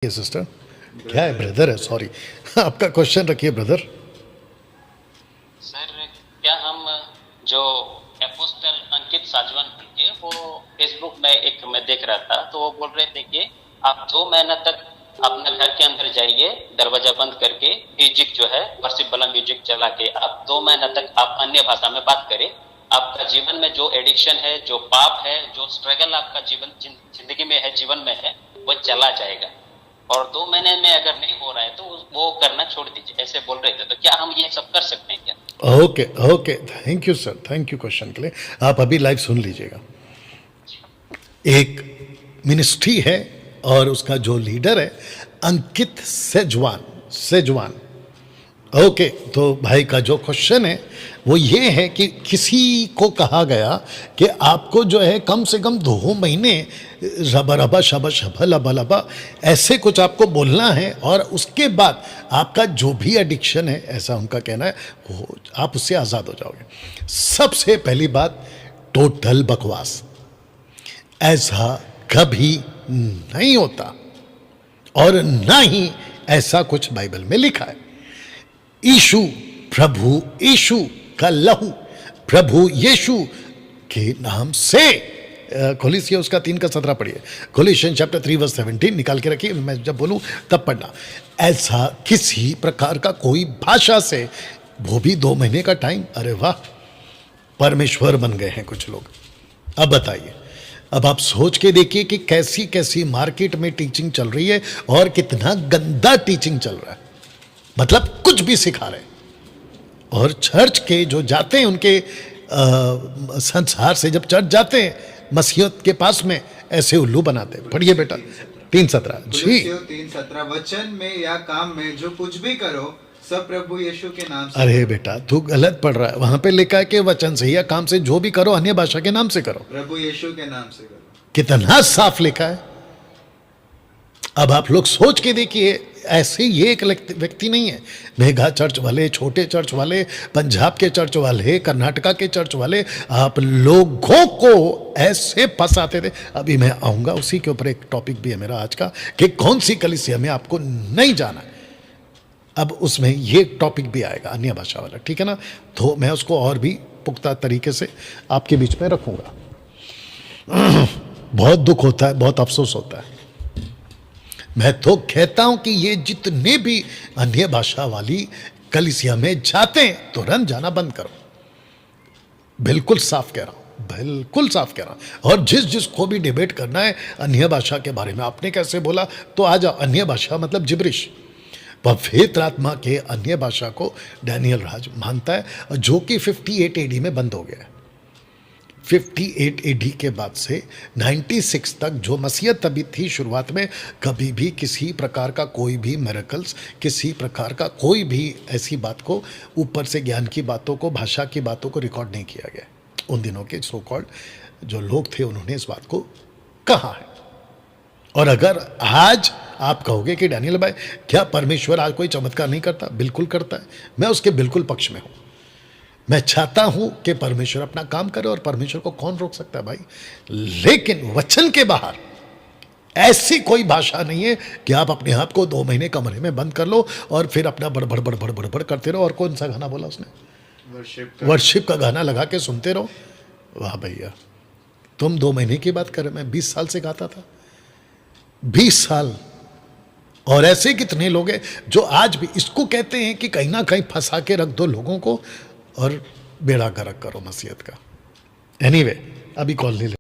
ये सिस्टर क्या है ब्रदर है सॉरी आपका क्वेश्चन रखिए ब्रदर। सर, क्या हम जो एपोस्टल अंकित साजवान के वो फेसबुक में एक मैं देख रहा था, तो वो बोल रहे थे कि आप 2 महीना तक अपने घर के अंदर जाइए, दरवाजा बंद करके म्यूजिक जो है वर्शिप वाला म्यूजिक चला के आप 2 महीना तक आप अन्य भाषा में बात करें। आपका जीवन में जो एडिक्शन है, जो पाप है, जो स्ट्रगल आपका जीवन जिंदगी में है, जीवन में है, वो चला जाएगा। और 2 महीने में अगर नहीं हो रहा है तो वो करना छोड़ दीजिए, ऐसे बोल रहे थे। तो क्या हम ये सब कर सकते हैं क्या? Okay okay thank you sir, thank you question के लिए। आप अभी लाइव सुन लीजिएगा। एक मिनिस्ट्री है और उसका जो लीडर है अंकित सेजवान सेजवान। ओके तो भाई का जो क्वेश्चन है वो ये है कि किसी को कहा गया कि आपको जो है कम से कम 2 महीने रबा रबा शबा शबा लबा लबा ऐसे कुछ आपको बोलना है और उसके बाद आपका जो भी एडिक्शन है, ऐसा उनका कहना है, वो आप उससे आज़ाद हो जाओगे। सबसे पहली बात, टोटल बकवास। ऐसा कभी नहीं होता और ना ही ऐसा कुछ बाइबल में लिखा है। यीशु प्रभु यीशु का लहू प्रभु यीशु के नाम से, कोलिसिया उसका 3:17 पढ़िए। कोलिशियन चैप्टर 3:17 निकाल के रखिए, मैं जब बोलूं तब पढ़ना। ऐसा किसी प्रकार का कोई भाषा से, वो भी 2 महीने का टाइम। अरे वाह, परमेश्वर बन गए हैं कुछ लोग। अब बताइए, अब आप सोच के देखिए कि कैसी कैसी मार्केट में टीचिंग चल रही है और कितना गंदा टीचिंग चल रहा है। मतलब कुछ भी सिखा रहे। और चर्च के जो जाते हैं उनके संसार से जब चर्च जाते हैं मसीहत के पास में ऐसे उल्लू बनाते हैं। पढ़िए बेटा 3:17 जी। 3:17 वचन में या काम में जो कुछ भी करो सब प्रभु यीशु के नाम से। अरे बेटा तू गलत पढ़ रहा है, वहां पे लिखा है कि वचन से या काम से जो भी करो अन्य भाषा के नाम से करो। प्रभु यीशु के नाम से करो। कितना साफ लिखा है। अब आप लोग सोच के देखिए, ऐसे ये एक व्यक्ति नहीं है, मेगा चर्च वाले, छोटे चर्च वाले, पंजाब के चर्च वाले, कर्नाटका के चर्च वाले, आप लोगों को ऐसे फंसाते थे। अभी मैं आऊंगा उसी के ऊपर, एक टॉपिक भी है मेरा आज का कि कौन सी कलीसिया में आपको नहीं जाना है। अब उसमें ये टॉपिक भी आएगा अन्य भाषा वाला, ठीक है ना। तो मैं उसको और भी पुख्ता तरीके से आपके बीच में रखूंगा। बहुत दुख होता है, बहुत अफसोस होता है। मैं तो कहता हूं कि ये जितने भी अन्य भाषा वाली कलीसिया में जाते हैं तुरंत जाना बंद करो। बिल्कुल साफ कह रहा हूं, बिल्कुल साफ कह रहा हूं। और जिसको भी डिबेट करना है अन्य भाषा के बारे में, आपने कैसे बोला तो आ जाओ। अन्य भाषा मतलब जिब्रिश। पवित्र आत्मा के अन्य भाषा को डैनियल राज मानता है, जो कि 58 एडी में बंद हो गया है। 58 एडी के बाद से 96 तक जो मसीहत अभी थी शुरुआत में, कभी भी किसी प्रकार का कोई भी मिरेकल्स, किसी प्रकार का कोई भी ऐसी बात को, ऊपर से ज्ञान की बातों को, भाषा की बातों को रिकॉर्ड नहीं किया गया। उन दिनों के सो कॉल्ड जो लोग थे उन्होंने इस बात को कहा है। और अगर आज आप कहोगे कि डैनियल भाई क्या परमेश्वर आज कोई चमत्कार नहीं करता? बिल्कुल करता है। मैं उसके बिल्कुल पक्ष में हूं। मैं चाहता हूं कि परमेश्वर अपना काम करे और परमेश्वर को कौन रोक सकता है भाई। लेकिन वचन के बाहर ऐसी कोई भाषा नहीं है कि आप अपने आप को 2 महीने कमरे में बंद कर लो और फिर अपना बड़बड़ बड़बड़ बड़बड़ करते रहो। और कौन सा गाना बोला उसने? वर्शिप का गाना लगा के सुनते रहो। वाह भैया, तुम 2 महीने की बात कर रहे, मैं 20 साल से गाता था, 20 साल। और ऐसे कितने लोग हैं जो आज भी इसको कहते हैं कि कहीं ना कहीं फंसा के रख दो लोगों को और बेड़ा गर्क करो मसीहत का। एनीवे, अभी कॉल ले ले।